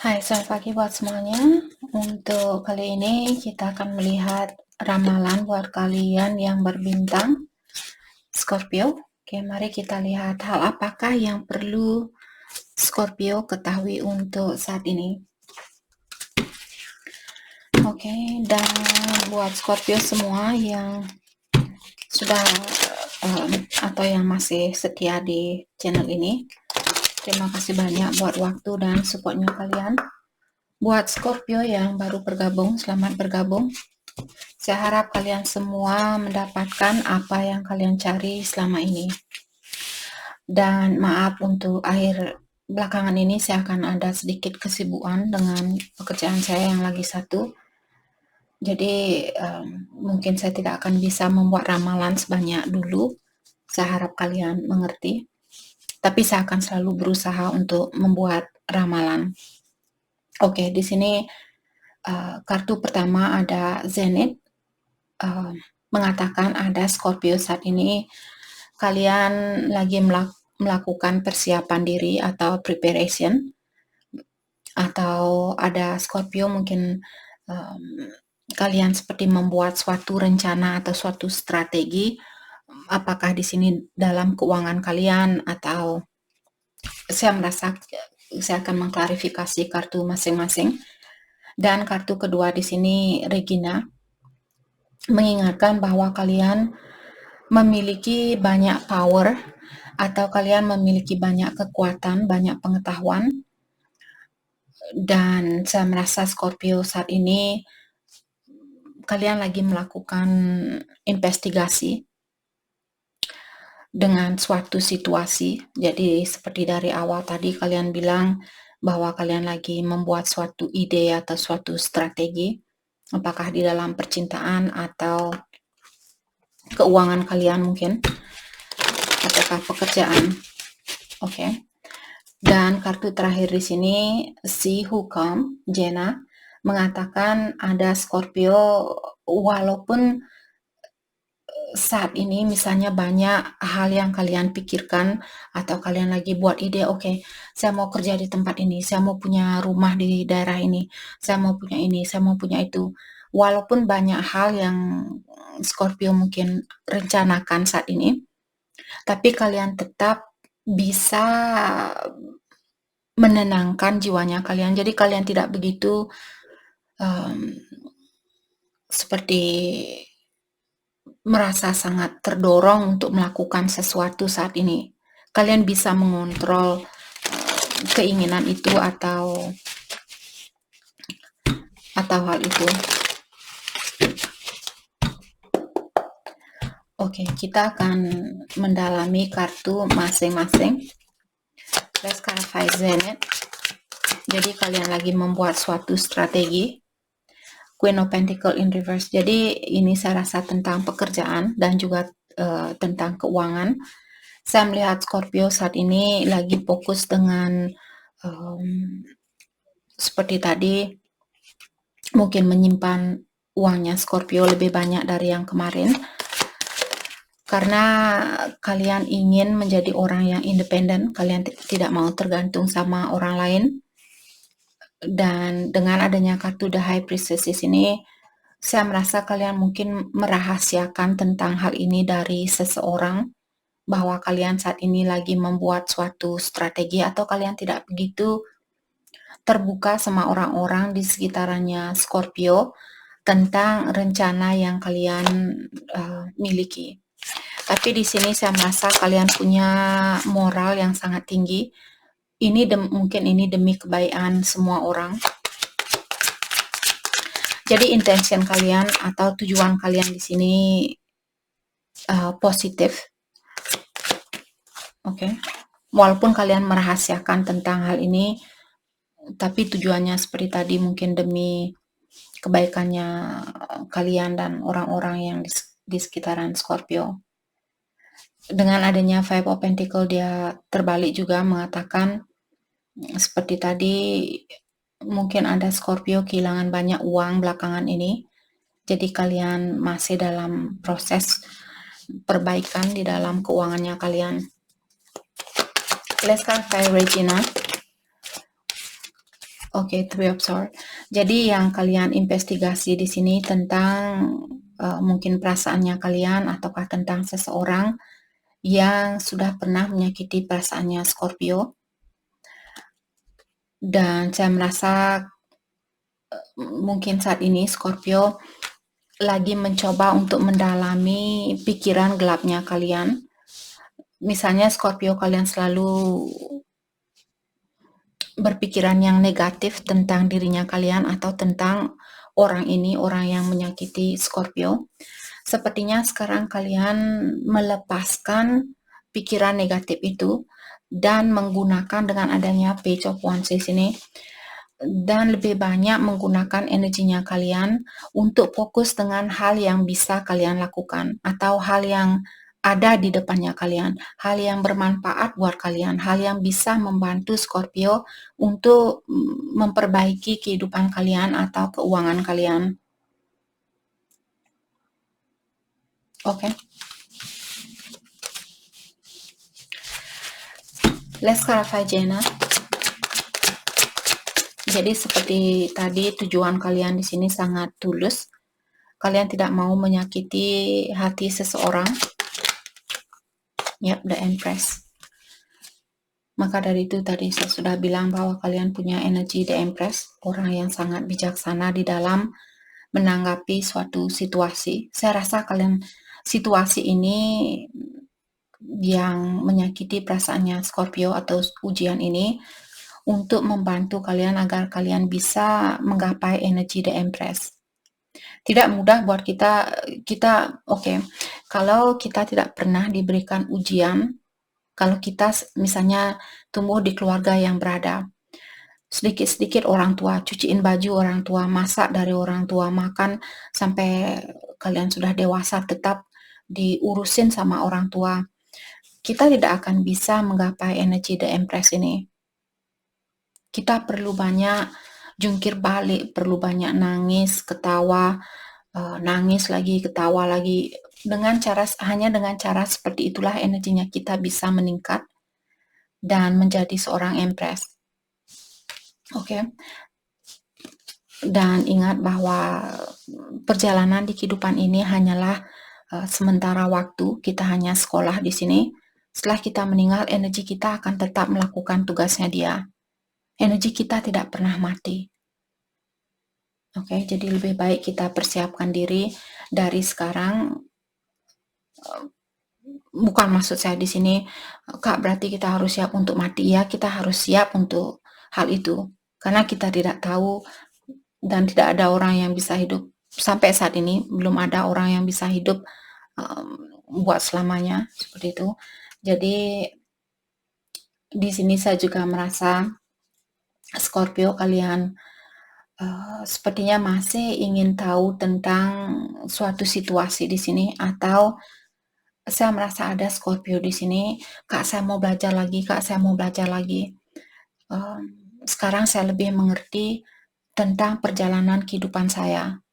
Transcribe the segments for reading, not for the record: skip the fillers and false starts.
Hai, selamat pagi buat semuanya. Untuk kali ini kita akan melihat ramalan buat kalian yang berbintang Scorpio. Oke, mari kita lihat hal apakah yang perlu Scorpio ketahui untuk saat ini. Oke, dan buat Scorpio semua yang sudah atau yang masih setia di channel ini, terima kasih banyak buat waktu dan supportnya kalian. Buat Scorpio yang baru bergabung, selamat bergabung. Saya harap kalian semua mendapatkan apa yang kalian cari selama ini. Dan maaf untuk akhir belakangan ini saya akan ada sedikit kesibukan dengan pekerjaan saya yang lagi satu. Jadi mungkin saya tidak akan bisa membuat ramalan sebanyak dulu. Saya harap kalian mengerti. Tapi saya akan selalu berusaha untuk membuat ramalan. Oke, di sini kartu pertama ada Zenith. Mengatakan ada Scorpio saat ini kalian lagi melakukan persiapan diri atau preparation, atau ada Scorpio mungkin kalian seperti membuat suatu rencana atau suatu strategi, apakah di sini dalam keuangan kalian atau saya merasa saya akan mengklarifikasi kartu masing-masing. Dan kartu kedua di sini Regina mengingatkan bahwa kalian memiliki banyak power atau kalian memiliki banyak kekuatan, banyak pengetahuan, dan saya merasa Scorpio saat ini kalian lagi melakukan investigasi dengan suatu situasi. Jadi seperti dari awal tadi kalian bilang bahwa kalian lagi membuat suatu ide atau suatu strategi, apakah di dalam percintaan atau keuangan kalian mungkin, ataukah pekerjaan. Oke. Dan kartu terakhir di sini si Hukam Jena mengatakan ada Scorpio walaupun saat ini misalnya banyak hal yang kalian pikirkan atau kalian lagi buat ide, oke, saya mau kerja di tempat ini, saya mau punya rumah di daerah ini, saya mau punya ini, saya mau punya itu. Walaupun banyak hal yang Scorpio mungkin rencanakan saat ini, tapi kalian tetap bisa menenangkan jiwanya kalian. Jadi kalian tidak begitu seperti merasa sangat terdorong untuk melakukan sesuatu saat ini. Kalian bisa mengontrol keinginan itu atau hal itu. Oke, kita akan mendalami kartu masing-masing. Let's clarify Zenith. Jadi kalian lagi membuat suatu strategi. Queen of Pentacle in reverse. Jadi ini saya rasa tentang pekerjaan dan juga tentang keuangan. Saya melihat Scorpio saat ini lagi fokus dengan seperti tadi, mungkin menyimpan uangnya Scorpio lebih banyak dari yang kemarin. Karena kalian ingin menjadi orang yang independen, kalian tidak mau tergantung sama orang lain. Dan dengan adanya kartu The High Priestess di sini, saya merasa kalian mungkin merahasiakan tentang hal ini dari seseorang, bahwa kalian saat ini lagi membuat suatu strategi atau kalian tidak begitu terbuka sama orang-orang di sekitarannya Scorpio tentang rencana yang kalian miliki. Tapi di sini saya merasa kalian punya moral yang sangat tinggi. Ini mungkin ini demi kebaikan semua orang. Jadi intention kalian atau tujuan kalian di sini positif. Oke. Walaupun kalian merahasiakan tentang hal ini, tapi tujuannya seperti tadi mungkin demi kebaikannya kalian dan orang-orang yang di sekitaran Scorpio. Dengan adanya Five of Pentacle dia terbalik juga mengatakan seperti tadi mungkin ada Scorpio kehilangan banyak uang belakangan ini. Jadi kalian masih dalam proses perbaikan di dalam keuangannya kalian. Let's clarify Regina. Oke, Three of Swords. Jadi yang kalian investigasi di sini tentang mungkin perasaannya kalian ataukah tentang seseorang yang sudah pernah menyakiti perasaannya Scorpio. Dan saya merasa mungkin saat ini Scorpio lagi mencoba untuk mendalami pikiran gelapnya kalian. Misalnya Scorpio kalian selalu berpikiran yang negatif tentang dirinya kalian atau tentang orang ini, orang yang menyakiti Scorpio. Sepertinya sekarang kalian melepaskan pikiran negatif itu dan menggunakan dengan adanya Page of Wands di sini, dan lebih banyak menggunakan energinya kalian untuk fokus dengan hal yang bisa kalian lakukan atau hal yang ada di depannya kalian, hal yang bermanfaat buat kalian, hal yang bisa membantu Scorpio untuk memperbaiki kehidupan kalian atau keuangan kalian. Oke. Let's clarify, Jenna. Jadi seperti tadi, tujuan kalian di sini sangat tulus. Kalian tidak mau menyakiti hati seseorang. Yep, the Empress. Maka dari itu tadi saya sudah bilang bahwa kalian punya energi the Empress, orang yang sangat bijaksana di dalam menanggapi suatu situasi. Saya rasa kalian situasi ini yang menyakiti perasaannya Scorpio atau ujian ini untuk membantu kalian agar kalian bisa menggapai energi the Empress. Tidak mudah buat kita oke, kalau kita tidak pernah diberikan ujian, kalau kita misalnya tumbuh di keluarga yang berada, sedikit-sedikit orang tua, cuciin baju orang tua, masak dari orang tua, makan sampai kalian sudah dewasa tetap diurusin sama orang tua. Kita tidak akan bisa menggapai energi the Empress ini. Kita perlu banyak jungkir balik, perlu banyak nangis, ketawa, nangis lagi, ketawa lagi. Hanya dengan cara seperti itulah energinya kita bisa meningkat dan menjadi seorang Empress. Oke. Dan ingat bahwa perjalanan di kehidupan ini hanyalah sementara waktu. Kita hanya sekolah di sini. Setelah kita meninggal, energi kita akan tetap melakukan tugasnya dia. Energi kita tidak pernah mati. Oke, jadi lebih baik kita persiapkan diri dari sekarang. Bukan maksud saya di sini, Kak, berarti kita harus siap untuk mati. Ya, kita harus siap untuk hal itu. Karena kita tidak tahu dan tidak ada orang yang bisa hidup. Sampai saat ini, belum ada orang yang bisa hidup buat selamanya, seperti itu. Jadi, di sini saya juga merasa Scorpio kalian sepertinya masih ingin tahu tentang suatu situasi di sini, atau saya merasa ada Scorpio di sini, Kak, saya mau belajar lagi, Kak, saya mau belajar lagi. Sekarang saya lebih mengerti tentang perjalanan kehidupan saya.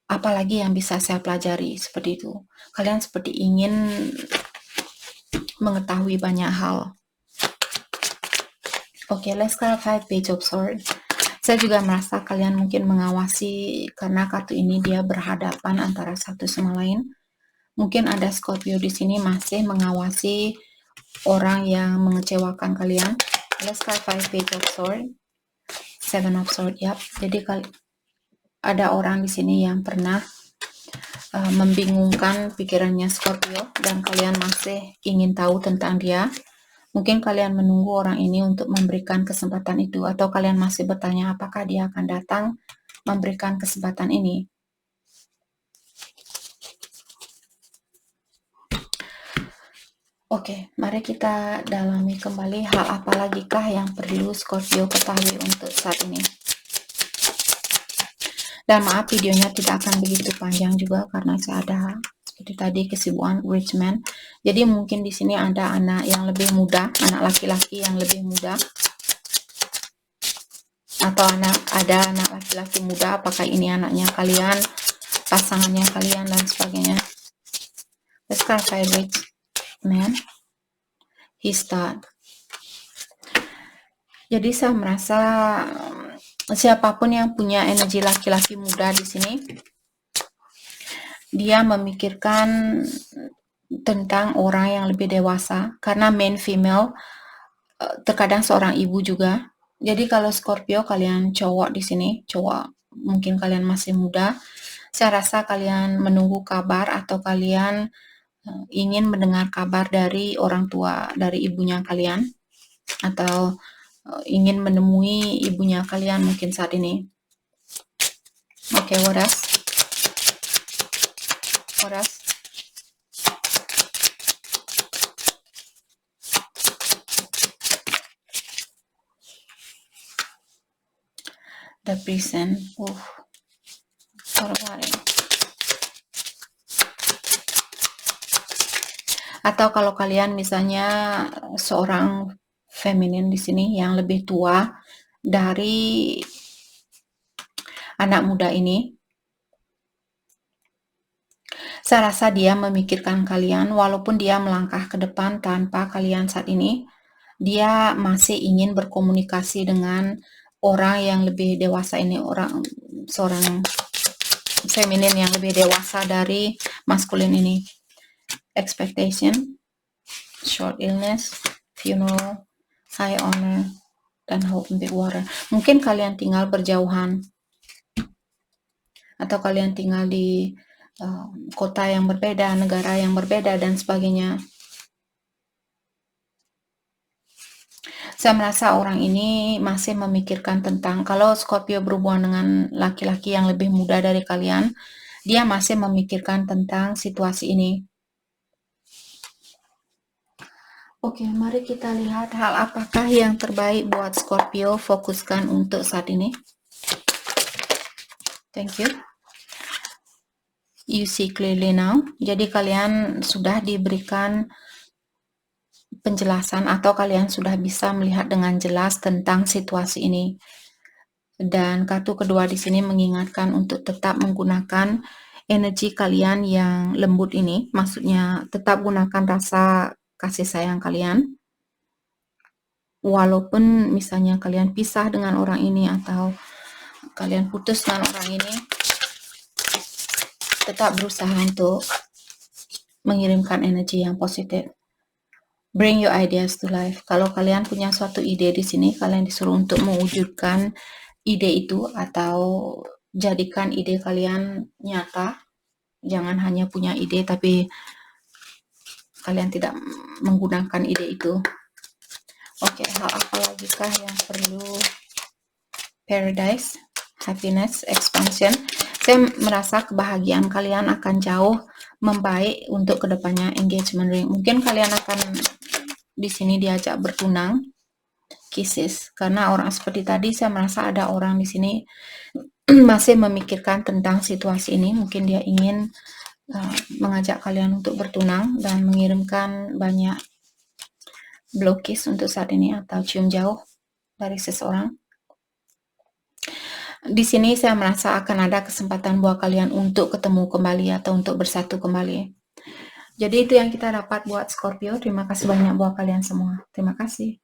Apalagi yang bisa saya pelajari, seperti itu. Kalian seperti ingin mengetahui banyak hal. Oke, let's clarify Page of Swords. Saya juga merasa kalian mungkin mengawasi, karena kartu ini dia berhadapan antara satu sama lain. Mungkin ada Scorpio di sini masih mengawasi orang yang mengecewakan kalian. Let's clarify Page of Swords. Seven of Swords, yap. Jadi ada orang di sini yang pernah membingungkan pikirannya Scorpio dan kalian masih ingin tahu tentang dia. Mungkin kalian menunggu orang ini untuk memberikan kesempatan itu, atau kalian masih bertanya apakah dia akan datang memberikan kesempatan ini. Oke, mari kita dalami kembali hal apa lagi kah yang perlu Scorpio ketahui untuk saat ini. Dan maaf, videonya tidak akan begitu panjang juga karena saya ada seperti tadi kesibukan rich man. Jadi mungkin di sini ada anak yang lebih muda, anak laki-laki yang lebih muda, atau ada anak laki-laki muda. Apakah ini anaknya kalian, pasangannya kalian, dan sebagainya. Let's clarify rich man. He start. Jadi saya merasa siapapun yang punya energi laki-laki muda di sini, dia memikirkan tentang orang yang lebih dewasa, karena main female terkadang seorang ibu juga. Jadi kalau Scorpio kalian cowok di sini, cowok mungkin kalian masih muda, saya rasa kalian menunggu kabar atau kalian ingin mendengar kabar dari orang tua, dari ibunya kalian, atau ingin menemui ibunya kalian mungkin saat ini. Oke, what else? What else? The present. Atau kalau kalian misalnya seorang feminin di sini yang lebih tua dari anak muda ini, saya rasa dia memikirkan kalian, walaupun dia melangkah ke depan tanpa kalian saat ini, dia masih ingin berkomunikasi dengan orang yang lebih dewasa ini, seorang feminin yang lebih dewasa dari maskulin ini. Expectation, short illness, funeral, high honor, dan hope in big water. Mungkin kalian tinggal berjauhan, atau kalian tinggal di kota yang berbeda, negara yang berbeda, dan sebagainya. Saya merasa orang ini masih memikirkan tentang, kalau Scorpio berhubungan dengan laki-laki yang lebih muda dari kalian, dia masih memikirkan tentang situasi ini. Oke, mari kita lihat hal apakah yang terbaik buat Scorpio fokuskan untuk saat ini. Thank you. You see clearly now. Jadi kalian sudah diberikan penjelasan atau kalian sudah bisa melihat dengan jelas tentang situasi ini. Dan kartu kedua di sini mengingatkan untuk tetap menggunakan energi kalian yang lembut ini, maksudnya tetap gunakan rasa kasih sayang kalian. Walaupun misalnya kalian pisah dengan orang ini atau kalian putus dengan orang ini, tetap berusaha untuk mengirimkan energi yang positif. Bring your ideas to life. Kalau kalian punya suatu ide di sini, kalian disuruh untuk mewujudkan ide itu atau jadikan ide kalian nyata. Jangan hanya punya ide tapi kalian tidak menggunakan ide itu. Oke, hal apa lagi kah yang perlu? Paradise, happiness, expansion. Saya merasa kebahagiaan kalian akan jauh membaik untuk kedepannya. Engagement ring. Mungkin kalian akan di sini diajak bertunang, kisses. Karena orang seperti tadi, saya merasa ada orang di sini masih memikirkan tentang situasi ini. Mungkin dia ingin mengajak kalian untuk bertunang dan mengirimkan banyak blow kiss untuk saat ini atau cium jauh dari seseorang. Di sini saya merasa akan ada kesempatan buat kalian untuk ketemu kembali atau untuk bersatu kembali. Jadi itu yang kita dapat buat Scorpio. Terima kasih banyak buat kalian semua. Terima kasih.